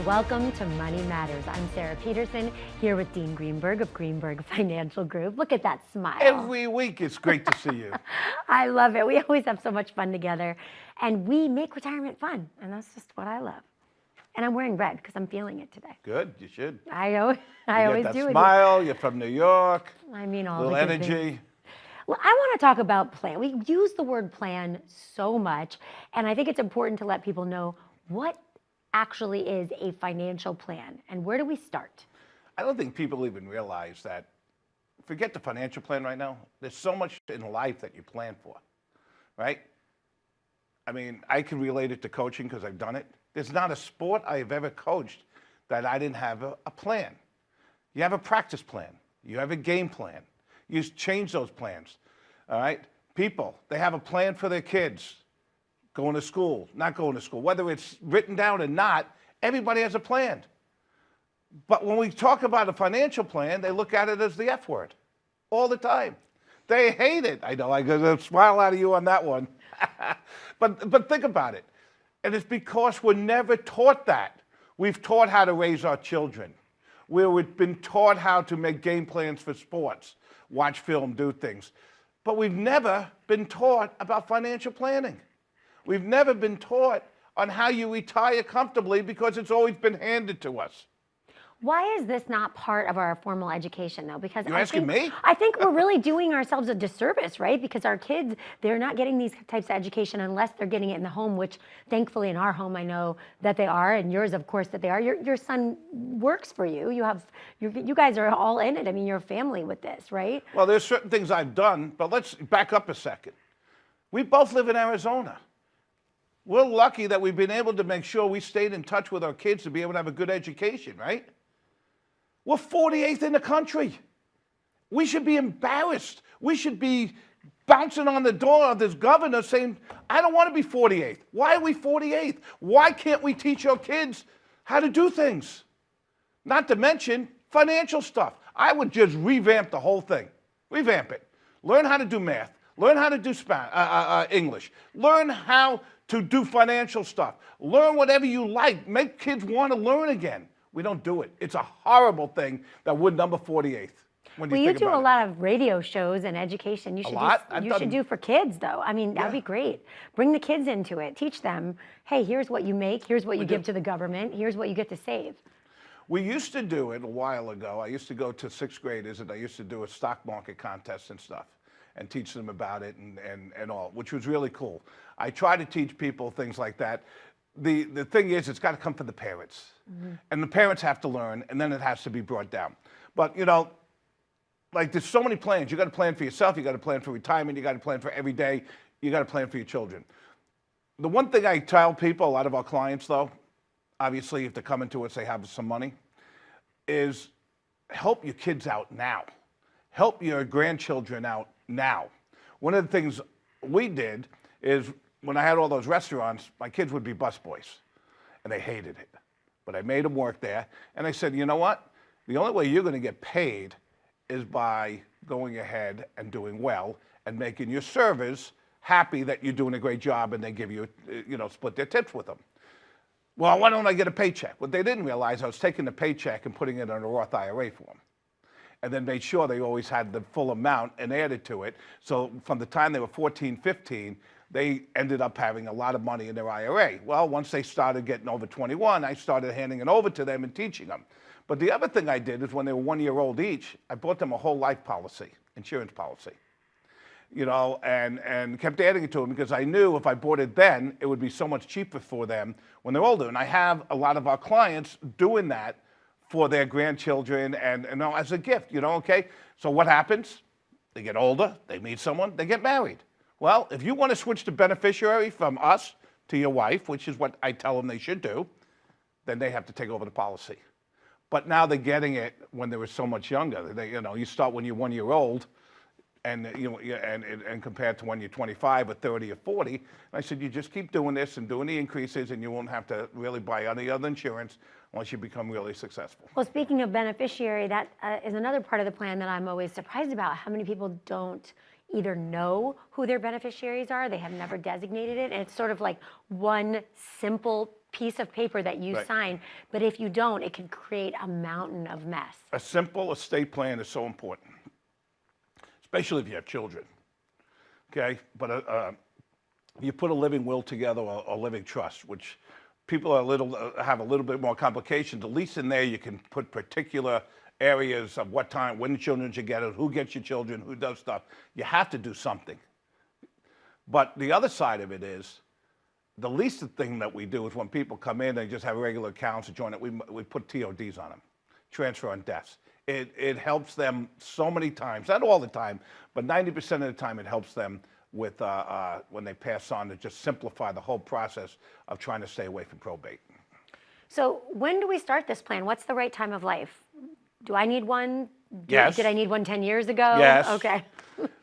Welcome to Money Matters. I'm Sarah Peterson, here with Dean Greenberg of Greenberg Financial Group. Look at that smile. Every week, it's great to see you. I love it. We always have so much fun together. And we make retirement fun. And that's just what I love. And I'm wearing red because I'm feeling it today. Good, you should. I always do. That smile, you're from New York. I mean, all little the good energy. Things. Well, I want to talk about plan. We use the word plan so much. And I think it's important to let people know what actually is a financial plan, and where do we start? I don't think people even realize that, forget the financial plan right now, there's so much in life that you plan for, right? I mean, I can relate it to coaching because I've done it. There's not a sport I've ever coached that I didn't have a plan. You have a practice plan. You have a game plan. You change those plans, all right? People, they have a plan for their kids. Going to school, not going to school, whether it's written down or not, everybody has a plan. But when we talk about a financial plan, they look at it as the F word all the time. They hate it. I know, I got a smile out of you on that one. But think about it. And it's because we're never taught that. We've taught how to raise our children. We've been taught how to make game plans for sports, watch film, do things. But we've never been taught about financial planning. We've never been taught on how you retire comfortably because it's always been handed to us. Why is this not part of our formal education, though? Because You're asking me? I think we're really doing ourselves a disservice, right? Because our kids, they're not getting these types of education unless they're getting it in the home, which thankfully in our home I know that they are, and yours, of course, that they are. Your son works for you. You guys are all in it. I mean, you're a family with this, right? Well, there's certain things I've done, but let's back up a second. We both live in Arizona. We're lucky that we've been able to make sure we stayed in touch with our kids to be able to have a good education, right? We're 48th in the country. We should be embarrassed. We should be bouncing on the door of this governor saying, I don't want to be 48th. Why are we 48th? Why can't we teach our kids how to do things? Not to mention financial stuff. I would just revamp the whole thing. Revamp it. Learn how to do math. Learn how to do English. Learn how to do financial stuff. Learn whatever you like. Make kids want to learn again. We don't do it. It's a horrible thing that we're number 48th. Well, you do a lot of radio shows and education. You should do for kids, though. I mean, that'd be great. Bring the kids into it. Teach them, hey, here's what you make. Here's what you give to the government. Here's what you get to save. We used to do it a while ago. I used to go to sixth graders and I used to do a stock market contest and stuff and teach them about it and all, which was really cool. I try to teach people things like that. The thing is, it's got to come from the parents. Mm-hmm. And the parents have to learn, and then it has to be brought down. But, you know, like there's so many plans. You got to plan for yourself. You got to plan for retirement. You got to plan for every day. You got to plan for your children. The one thing I tell people, a lot of our clients, though, obviously, if they're coming to us, they have some money, is help your kids out now. Help your grandchildren out now. One of the things we did is when I had all those restaurants, my kids would be busboys, and they hated it. But I made them work there, and I said, you know what? The only way you're going to get paid is by going ahead and doing well and making your servers happy that you're doing a great job, and they give you, split their tips with them. Well, why don't I get a paycheck? What they didn't realize, I was taking the paycheck and putting it in a Roth IRA for them, and then made sure they always had the full amount and added to it. So from the time they were 14, 15, they ended up having a lot of money in their IRA. Well, once they started getting over 21, I started handing it over to them and teaching them. But the other thing I did is when they were 1 year old each, I bought them a whole life policy, insurance policy, and kept adding it to them because I knew if I bought it then, it would be so much cheaper for them when they're older. And I have a lot of our clients doing that for their grandchildren and as a gift, okay? So what happens? They get older, they meet someone, they get married. Well, if you want to switch to beneficiary from us to your wife, which is what I tell them they should do, then they have to take over the policy. But now they're getting it when they were so much younger. You start when you're 1 year old, And and compared to when you're 25 or 30 or 40, I said, you just keep doing this and doing the increases, and you won't have to really buy any other insurance unless you become really successful. Well, speaking of beneficiary, that is another part of the plan that I'm always surprised about. How many people don't either know who their beneficiaries are, they have never designated it, and it's sort of like one simple piece of paper that you sign, but if you don't, it can create a mountain of mess. A simple estate plan is so important, especially if you have children, okay? But you put a living will together or a living trust, which people are have a little bit more complications. At least in there, you can put particular areas of what time, when the children should get it, who gets your children, who does stuff. You have to do something. But the other side of it is, the least thing that we do is when people come in and just have regular accounts and join it, we put TODs on them, transfer on deaths. It helps them so many times, not all the time, but 90% of the time it helps them with when they pass on, to just simplify the whole process of trying to stay away from probate. So when do we start this plan? What's the right time of life? Do I need one? Yes. Did I need one 10 years ago? Yes. Okay.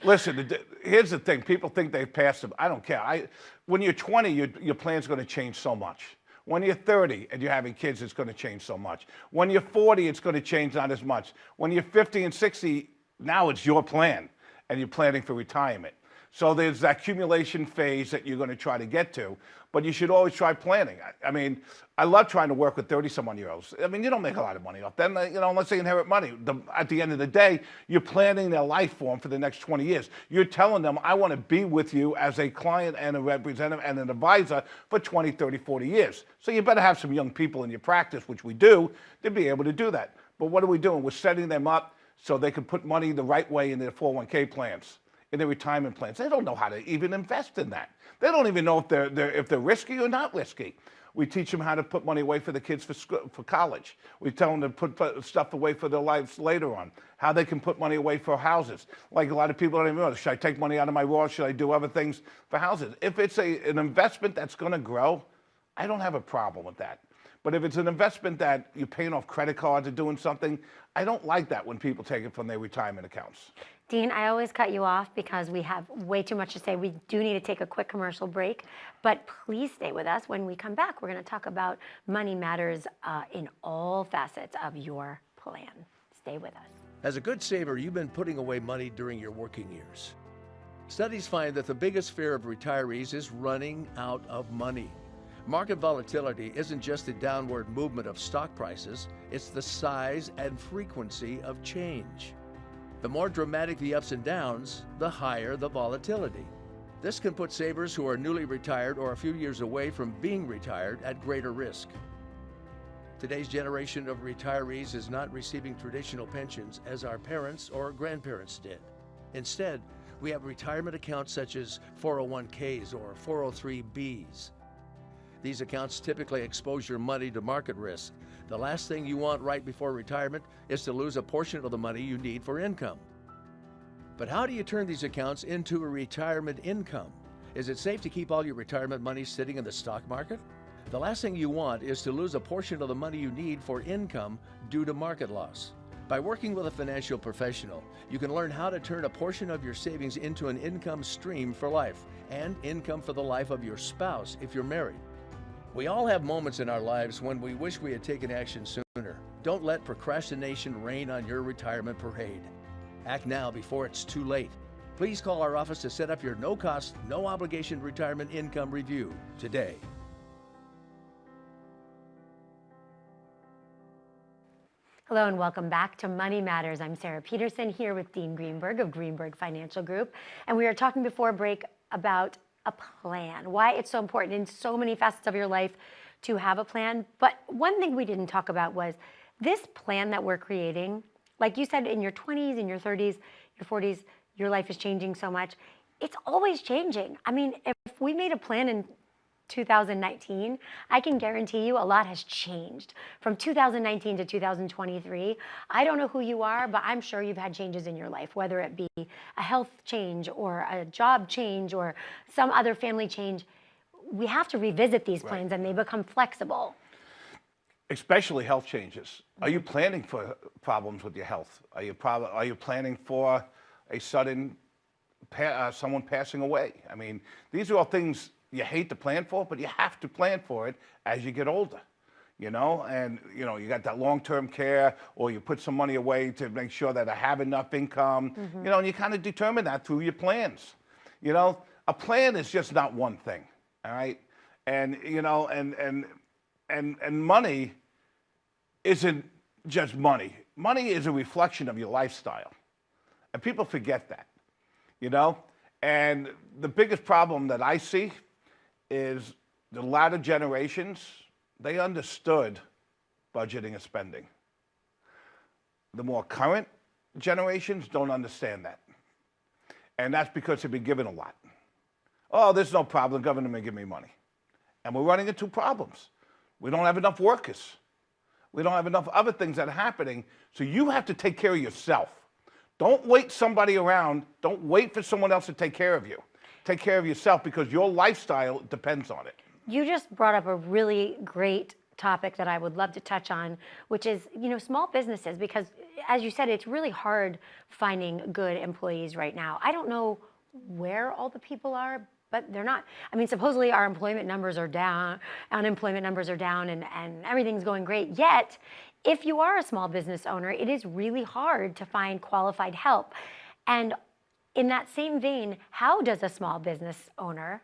Listen, here's the thing. People think they've passed them. I don't care. When you're 20, your plan's going to change so much. When you're 30 and you're having kids, it's going to change so much. When you're 40, it's going to change not as much. When you're 50 and 60, now it's your plan, and you're planning for retirement. So there's that accumulation phase that you're going to try to get to, but you should always try planning. I mean, I love trying to work with 30-some-odd-year-olds. I mean, you don't make a lot of money off them, unless they inherit money. At the end of the day, you're planning their life for them for the next 20 years. You're telling them, I want to be with you as a client and a representative and an advisor for 20, 30, 40 years. So you better have some young people in your practice, which we do, to be able to do that. But what are we doing? We're setting them up so they can put money the right way in their 401k plans, in their retirement plans. They don't know how to even invest in that. They don't even know if they're risky or not risky. We teach them how to put money away for the kids for college. We tell them to put stuff away for their lives later on, how they can put money away for houses. Like a lot of people don't even know, should I take money out of my Roth? Should I do other things for houses? If it's an investment that's going to grow, I don't have a problem with that. But if it's an investment that you're paying off credit cards or doing something, I don't like that when people take it from their retirement accounts. Dean, I always cut you off because we have way too much to say. We do need to take a quick commercial break, but please stay with us. When we come back, we're going to talk about money matters in all facets of your plan. Stay with us. As a good saver, you've been putting away money during your working years. Studies find that the biggest fear of retirees is running out of money. Market volatility isn't just the downward movement of stock prices, it's the size and frequency of change. The more dramatic the ups and downs, the higher the volatility. This can put savers who are newly retired or a few years away from being retired at greater risk. Today's generation of retirees is not receiving traditional pensions as our parents or grandparents did. Instead, we have retirement accounts such as 401ks or 403bs. These accounts typically expose your money to market risk. The last thing you want right before retirement is to lose a portion of the money you need for income. But how do you turn these accounts into a retirement income? Is it safe to keep all your retirement money sitting in the stock market? The last thing you want is to lose a portion of the money you need for income due to market loss. By working with a financial professional, you can learn how to turn a portion of your savings into an income stream for life and income for the life of your spouse if you're married. We all have moments in our lives when we wish we had taken action sooner. Don't let procrastination reign on your retirement parade. Act now before it's too late. Please call our office to set up your no-cost, no-obligation retirement income review today. Hello and welcome back to Money Matters. I'm Sarah Peterson here with Dean Greenberg of Greenberg Financial Group. And we were talking before break about a plan, why it's so important in so many facets of your life to have a plan. But one thing we didn't talk about was this plan that we're creating. Like you said, in your 20s, in your 30s, your 40s, your life is changing so much. It's always changing. I mean, if we made a plan in 2019, I can guarantee you a lot has changed from 2019 to 2023. I don't know who you are, but I'm sure you've had changes in your life, whether it be a health change or a job change or some other family change. We have to revisit these plans and they become flexible. Especially health changes. Are you planning for problems with your health? Are you planning for a sudden someone passing away. I mean, these are all things you hate to plan for, but you have to plan for it as you get older. And you got that long-term care, or you put some money away to make sure that I have enough income, and you kind of determine that through your plans. A plan is just not one thing, all right? And, and money isn't just money. Money is a reflection of your lifestyle. And people forget that, And the biggest problem that I see is the latter generations, they understood budgeting and spending. The more current generations don't understand that. And that's because they've been given a lot. Oh, there's no problem, the government may give me money. And we're running into problems. We don't have enough workers. We don't have enough other things that are happening, so you have to take care of yourself. Don't wait somebody around. Don't wait for someone else to take care of you. Take care of yourself because your lifestyle depends on it. You just brought up a really great topic that I would love to touch on, which is, small businesses, because as you said, it's really hard finding good employees right now. I don't know where all the people are, but they're not. I mean, supposedly our employment numbers are down, unemployment numbers are down, and everything's going great. Yet, if you are a small business owner, it is really hard to find qualified help. And in that same vein, how does a small business owner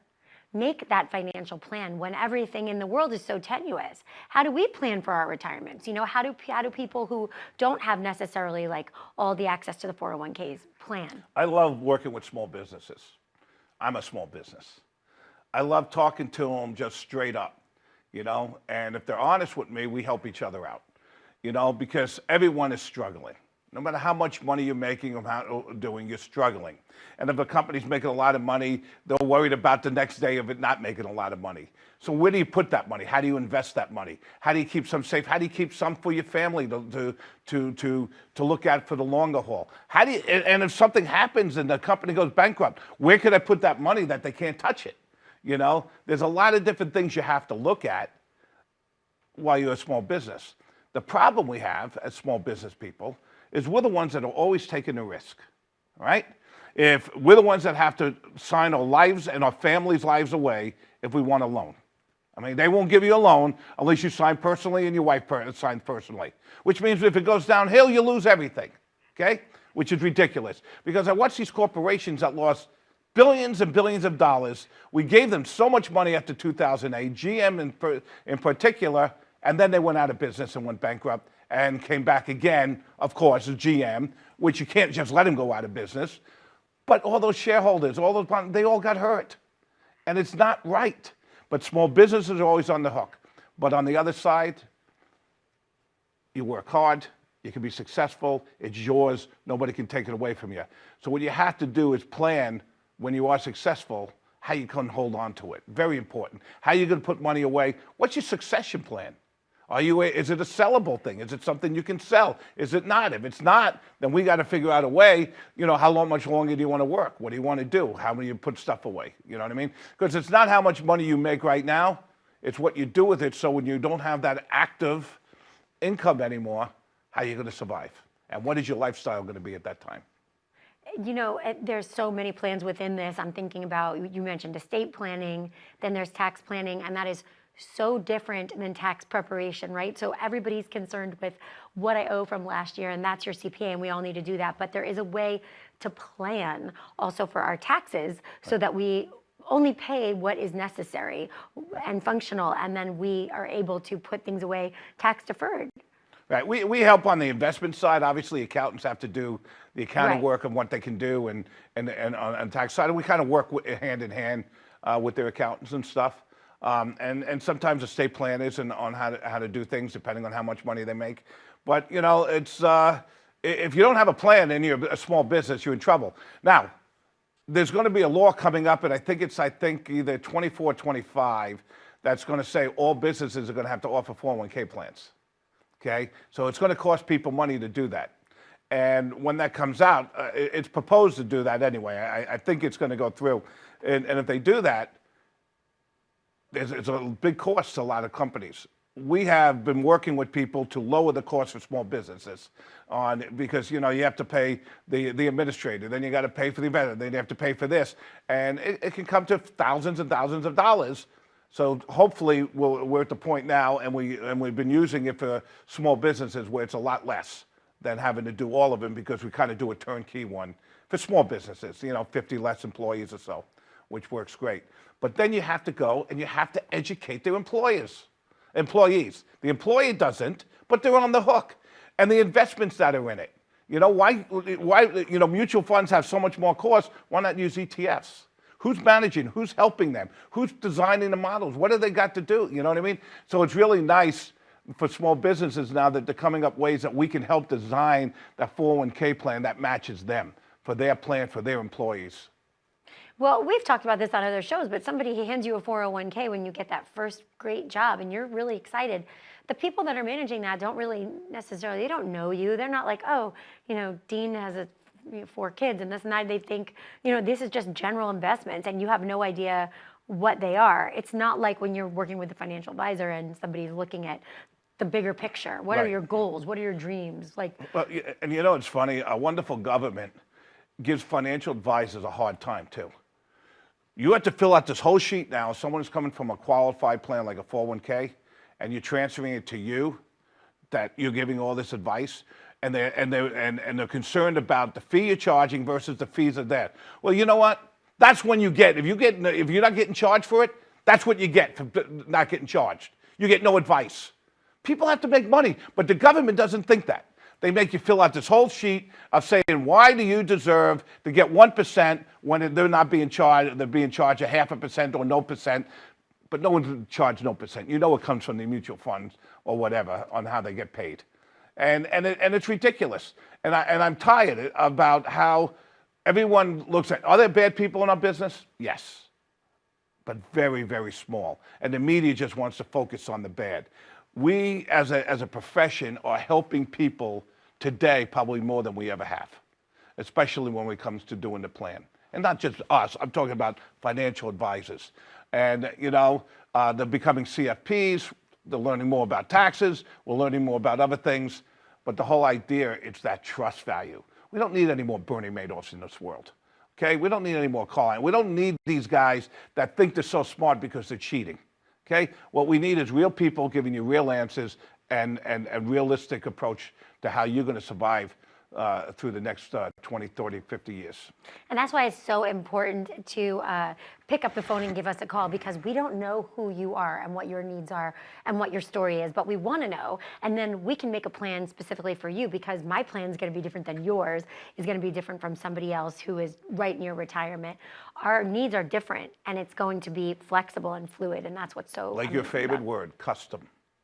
make that financial plan when everything in the world is so tenuous? How do we plan for our retirements? How do people who don't have necessarily like all the access to the 401ks plan? I love working with small businesses. I'm a small business. I love talking to them just straight up, and if they're honest with me, we help each other out, because everyone is struggling. No matter how much money you're making or how doing, you're struggling. And if a company's making a lot of money, they're worried about the next day of it not making a lot of money. So where do you put that money? How do you invest that money? How do you keep some safe? How do you keep some for your family to look at for the longer haul? And if something happens and the company goes bankrupt, where could I put that money that they can't touch it? There's a lot of different things you have to look at while you're a small business. The problem we have as small business people is we're the ones that are always taking the risk, right? If we're the ones that have to sign our lives and our families' lives away if we want a loan. I mean, they won't give you a loan unless you sign personally and your wife signs personally, which means if it goes downhill, you lose everything, okay? Which is ridiculous. Because I watch these corporations that lost billions and billions of dollars. We gave them so much money after 2008, GM in particular, and then they went out of business and went bankrupt and came back again, of course, as GM, which you can't just let him go out of business. But all those shareholders, they all got hurt. And it's not right. But small businesses are always on the hook. But on the other side, you work hard, you can be successful, it's yours, nobody can take it away from you. So what you have to do is plan when you are successful, how you can hold on to it. Very important. How are you going to put money away? What's your succession plan? Is it a sellable thing? Is it something you can sell? Is it not? If it's not, then we got to figure out a way, how much longer do you want to work? What do you want to do? How do you put stuff away? You know what I mean? Because it's not how much money you make right now, it's what you do with it. So when you don't have that active income anymore, how are you going to survive? And what is your lifestyle going to be at that time? There's so many plans within this. I'm thinking about, you mentioned estate planning, then there's tax planning, and that is so different than tax preparation, right? So everybody's concerned with what I owe from last year, and that's your CPA, and we all need to do that. But there is a way to plan also for our taxes so that we only pay what is necessary and functional, and then we are able to put things away tax deferred. Right. We help on the investment side. Obviously, accountants have to do the accounting Right. work of what they can do, and on the tax side, and we kind of work hand in hand with their accountants and stuff. And sometimes estate planners and on how to do things depending on how much money they make. But it's if you don't have a plan and you're a small business, you're in trouble. Now, there's going to be a law coming up, and I think either 24 or 25 that's going to say all businesses are going to have to offer 401k plans. Okay, so it's going to cost people money to do that. And when that comes out, it's proposed to do that anyway. I think it's going to go through. And if they do that, it's a big cost to a lot of companies. we have been working with people to lower the cost for small businesses because you have to pay the administrator, then you got to pay for the vendor, then you have to pay for this, and it can come to thousands and thousands of dollars. So hopefully we're at the point now, and we've been using it for small businesses where it's a lot less than having to do all of them, because we kind of do a turnkey one for small businesses, 50 less employees or so, which works great. But then you have to go and you have to educate their employees. The employee doesn't, but they're on the hook. And the investments that are in it. Why mutual funds have so much more cost? Why not use ETFs? Who's managing? Who's helping them? Who's designing the models? What do they got to do? You know what I mean? So it's really nice for small businesses now that they're coming up ways that we can help design that 401k plan that matches them, for their plan, for their employees. Well, we've talked about this on other shows, but somebody hands you a 401k when you get that first great job and you're really excited. The people that are managing that don't really necessarily, they don't know you. They're not like, oh, Dean has 4 kids and this and that. They think, this is just general investments and you have no idea what they are. It's not like when you're working with a financial advisor and somebody's looking at the bigger picture. What are your goals? What are your dreams? Well, and it's funny, a wonderful government gives financial advisors a hard time too. You have to fill out this whole sheet now. Someone's coming from a qualified plan like a 401k, and you're transferring it to you, that you're giving all this advice, and they're concerned about the fee you're charging versus the fees of that. Well, you know what? That's when you get, if you're not getting charged for it, that's what you get for not getting charged. You get no advice. People have to make money, but the government doesn't think that. They make you fill out this whole sheet of saying, why do you deserve to get 1% when they're not being charged, they're being charged a 0.5% or no percent, but no one's charged no percent. It comes from the mutual funds or whatever on how they get paid. And it's ridiculous. And I'm tired about how everyone looks at, are there bad people in our business? Yes, but very, very small. And the media just wants to focus on the bad. We, as a profession, are helping people today probably more than we ever have, especially when it comes to doing the plan. And not just us, I'm talking about financial advisors. And, they're becoming CFPs, they're learning more about taxes, we're learning more about other things, but the whole idea is that trust value. We don't need any more Bernie Madoffs in this world, okay? We don't need any more Carlyle. We don't need these guys that think they're so smart because they're cheating. Okay, what we need is real people giving you real answers and a realistic approach to how you're going to survive through the next 20, 30, 50 years. And that's why it's so important to pick up the phone and give us a call, because we don't know who you are and what your needs are and what your story is, but we want to know. And then we can make a plan specifically for you, because my plan is going to be different than yours, is going to be different from somebody else who is right near retirement. Our needs are different, and it's going to be flexible and fluid, and that's what's so like your favorite word, custom.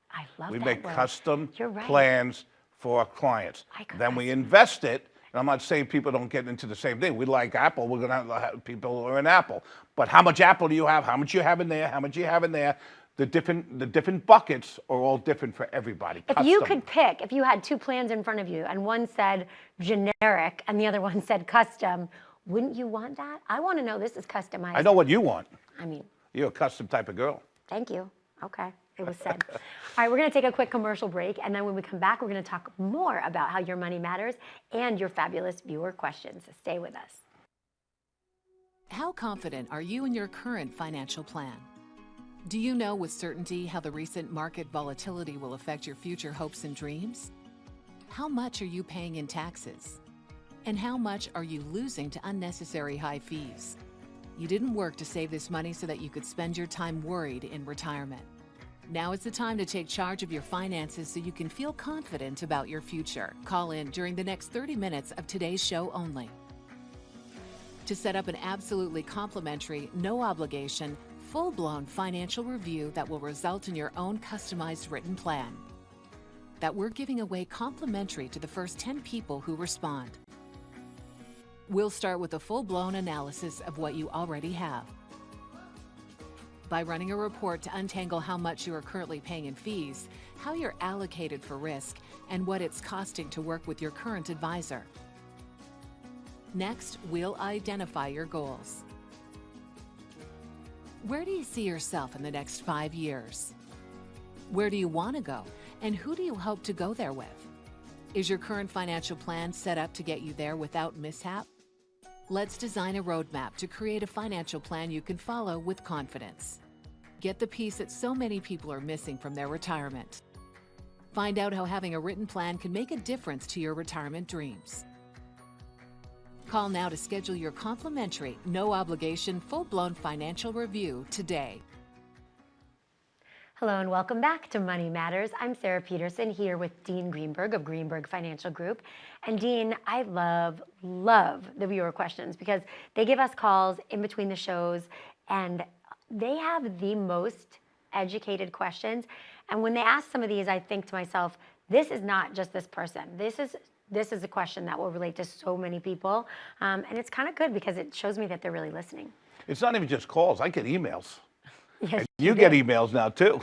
I love that We make word. custom You're right. plans for our clients. Then we invest it, and I'm not saying people don't get into the same thing. We like Apple, we're gonna have people who are in Apple. But how much Apple do you have? How much you have in there? How much you have in there? The different buckets are all different for everybody. If you could pick, if you had 2 plans in front of you and one said generic and the other one said custom, wouldn't you want that? I want to know this is customized. I know what you want. I mean, You're a custom type of girl. thank you. Okay, it was said. All right, we're going to take a quick commercial break, and then when we come back, we're going to talk more about how your money matters and your fabulous viewer questions. So stay with us. How confident are you in your current financial plan? Do you know with certainty how the recent market volatility will affect your future hopes and dreams? How much are you paying in taxes? And how much are you losing to unnecessary high fees? You didn't work to save this money so that you could spend your time worried in retirement. Now is the time to take charge of your finances so you can feel confident about your future. Call in during the next 30 minutes of today's show only to set up an absolutely complimentary, no obligation, full-blown financial review that will result in your own customized written plan that we're giving away complimentary to the first 10 people who respond. We'll start with a full-blown analysis of what you already have. By running a report to untangle how much you are currently paying in fees, how you're allocated for risk, and what it's costing to work with your current advisor. Next, we'll identify your goals. Where do you see yourself in the next 5 years? Where do you want to go? And who do you hope to go there with? Is your current financial plan set up to get you there without mishap? Let's design a roadmap to create a financial plan you can follow with confidence. Get the piece that so many people are missing from their retirement. Find out how having a written plan can make a difference to your retirement dreams. Call now to schedule your complimentary, no-obligation, full-blown financial review today. Hello and welcome back to Money Matters. I'm Sarah Peterson here with Dean Greenberg of Greenberg Financial Group. And Dean, I love the viewer questions because they give us calls in between the shows and they have the most educated questions. And when they ask some of these, I think to myself, this is not just this person. This is a question that will relate to so many people. And it's kind of good because it shows me that they're really listening. It's not even just calls. I get emails. Yes, And you get emails now too.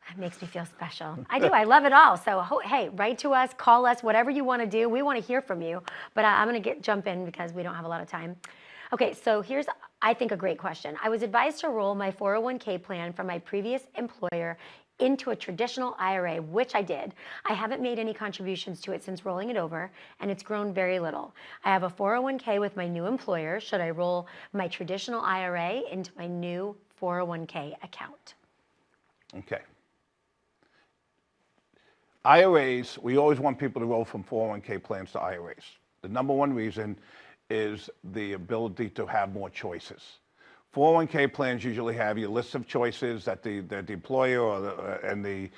That makes me feel special. I do. I love it all. So, hey, write to us, call us, whatever you want to do. We want to hear from you. But I'm going to jump in because we don't have a lot of time. Okay, so here's, I think, a great question. I was advised to roll my 401k plan from my previous employer into a traditional IRA, which I did. I haven't made any contributions to it since rolling it over, and it's grown very little. I have a 401k with my new employer. Should I roll my traditional IRA into my new 401k account? Okay. IRAs, we always want people to roll from 401k plans to IRAs. The number one reason is the ability to have more choices. 401k plans usually have your list of choices that the employer and the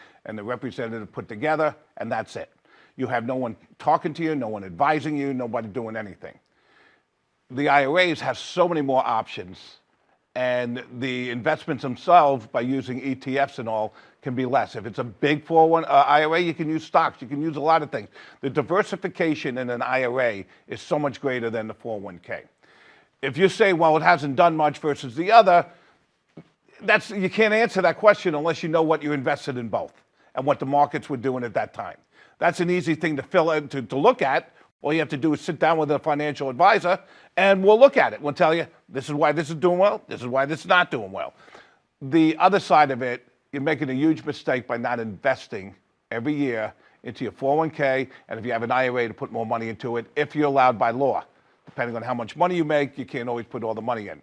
representative put together, and that's it. You have no one talking to you, no one advising you, nobody doing anything. The IRAs have so many more options, and the investments themselves, by using ETFs and all, can be less. If it's a big 401 IRA, you can use stocks, you can use a lot of things. The diversification in an IRA is so much greater than the 401k. If you say, well, it hasn't done much versus the other, you can't answer that question unless you know what you invested in both and what the markets were doing at that time. That's an easy thing to fill in, to look at. All you have to do is sit down with a financial advisor and we'll look at it. We'll tell you, this is why this is doing well, this is why this is not doing well. The other side of it, you're making a huge mistake by not investing every year into your 401k, and if you have an IRA, to put more money into it if you're allowed by law. Depending on how much money you make, you can't always put all the money in.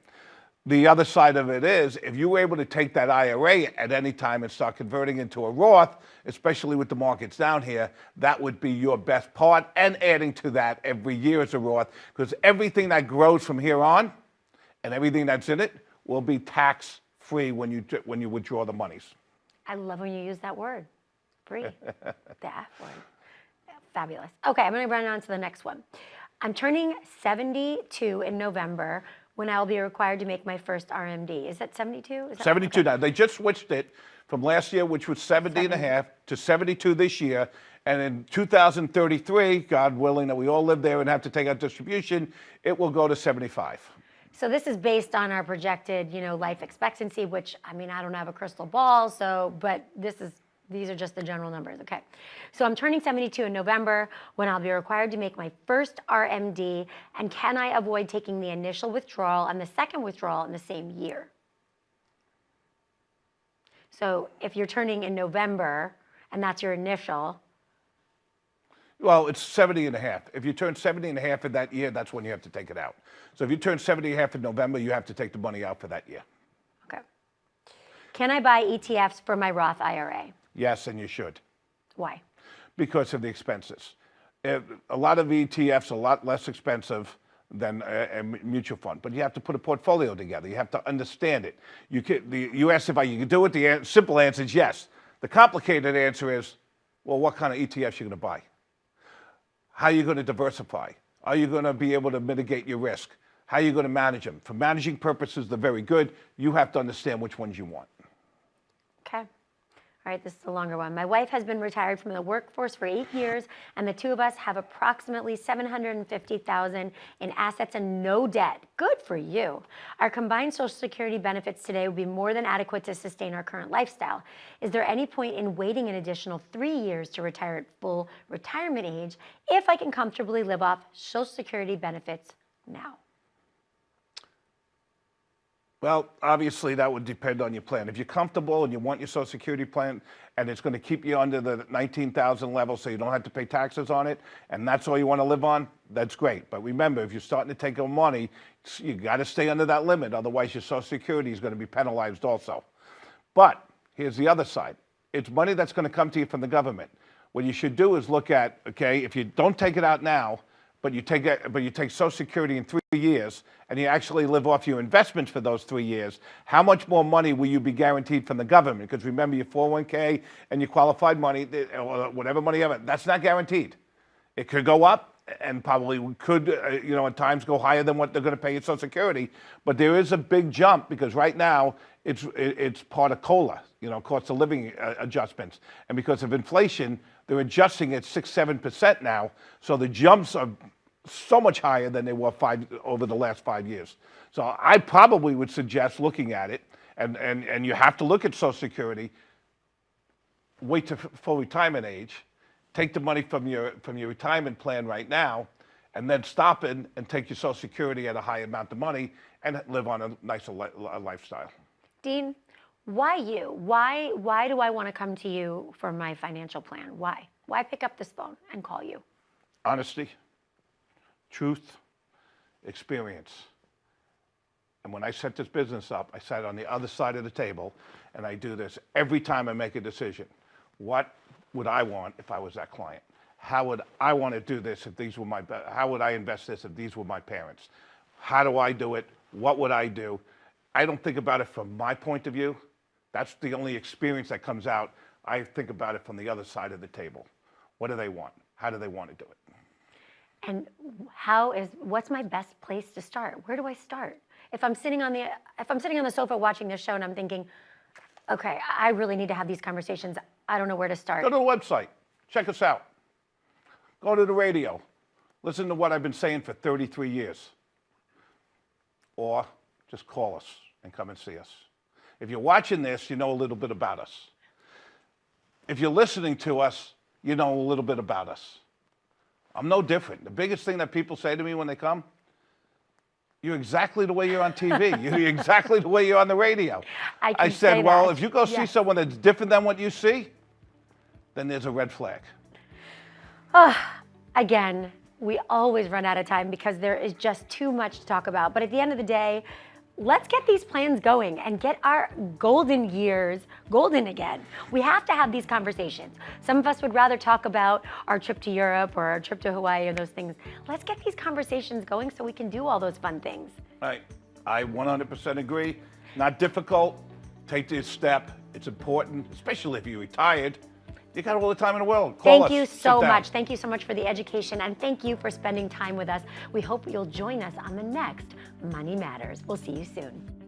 The other side of it is, if you were able to take that IRA at any time and start converting into a Roth, especially with the markets down here, that would be your best part, and adding to that every year as a Roth, because everything that grows from here on and everything that's in it will be tax-free when you withdraw the monies. I love when you use that word, free, the F word. Fabulous. Okay, I'm going to run on to the next one. I'm turning 72 in November when I'll be required to make my first RMD. Is that 72? 72 now. They just switched it from last year, which was 70 and a half, to 72 this year. And in 2033, God willing that we all live there and have to take out distribution, it will go to 75. So this is based on our projected, life expectancy, which, I don't have a crystal ball, but these are just the general numbers, okay. So I'm turning 72 in November when I'll be required to make my first RMD, and can I avoid taking the initial withdrawal and the second withdrawal in the same year? So if you're turning in November, and that's your initial. Well, it's 70 and a half. If you turn 70 and a half in that year, that's when you have to take it out. So if you turn 70 and a half in November, you have to take the money out for that year. Okay. Can I buy ETFs for my Roth IRA? Yes, and you should. Why? Because of the expenses. A lot of ETFs are a lot less expensive than a mutual fund, but you have to put a portfolio together. You have to understand it. You asked if I can do it. The simple answer is yes. The complicated answer is, well, what kind of ETFs are you going to buy? How are you going to diversify? Are you going to be able to mitigate your risk? How are you going to manage them? For managing purposes, they're very good. You have to understand which ones you want. Okay. All right, this is a longer one. My wife has been retired from the workforce for 8 years, and the two of us have approximately $750,000 in assets and no debt. Good for you. Our combined Social Security benefits today would be more than adequate to sustain our current lifestyle. Is there any point in waiting an additional 3 years to retire at full retirement age if I can comfortably live off Social Security benefits now? Well, obviously that would depend on your plan. If you're comfortable and you want your Social Security plan and it's going to keep you under the 19,000 level so you don't have to pay taxes on it, and that's all you want to live on, that's great. But remember, if you're starting to take on money, you got to stay under that limit. Otherwise, your Social Security is going to be penalized also. But here's the other side. It's money that's going to come to you from the government. What you should do is look at, okay, if you don't take it out now, but you take Social Security in 3 years, and you actually live off your investments for those 3 years, how much more money will you be guaranteed from the government? Because remember, your 401k and your qualified money, or whatever money you have, that's not guaranteed. It could go up, and probably could, at times go higher than what they're going to pay you Social Security. But there is a big jump because right now it's part of COLA, cost of living adjustments, and because of inflation, they're adjusting at 6-7% now. So the jumps are so much higher than they were over the last 5 years. So I probably would suggest looking at it, and you have to look at Social Security. Wait to full retirement age. Take the money from your retirement plan right now, and then stop it and take your Social Security at a high amount of money and live on a nicer lifestyle. Dean, why you? Why do I want to come to you for my financial plan? Why? Why pick up this phone and call you? Honesty, truth, experience. And when I set this business up, I sat on the other side of the table, and I do this every time I make a decision. What would I want if I was that client? How would I want to do this if these were how would I invest this if these were my parents? How do I do it? What would I do? I don't think about it from my point of view. That's the only experience that comes out. I think about it from the other side of the table. What do they want? How do they want to do it? And what's my best place to start? Where do I start? If I'm sitting on the sofa watching this show and I'm thinking, okay, I really need to have these conversations. I don't know where to start. Go to the website. Check us out. Go to the radio. Listen to what I've been saying for 33 years. Or just call us and come and see us. If you're watching this, you know a little bit about us. If you're listening to us, you know a little bit about us. I'm no different. The biggest thing that people say to me when they come, you're exactly the way you're on TV. You're exactly the way you're on the radio. I said, well, if you go see someone that's different than what you see, then there's a red flag. Again, we always run out of time because there is just too much to talk about. But at the end of the day, let's get these plans going and get our golden years golden again. We have to have these conversations. Some of us would rather talk about our trip to Europe or our trip to Hawaii or those things. Let's get these conversations going so we can do all those fun things. Right. I 100% agree. Not difficult. Take this step. It's important, especially if you're retired. You got all the time in the world. Call us. Thank you so much. Thank you so much for the education, and thank you for spending time with us. We hope you'll join us on the next Money Matters. We'll see you soon.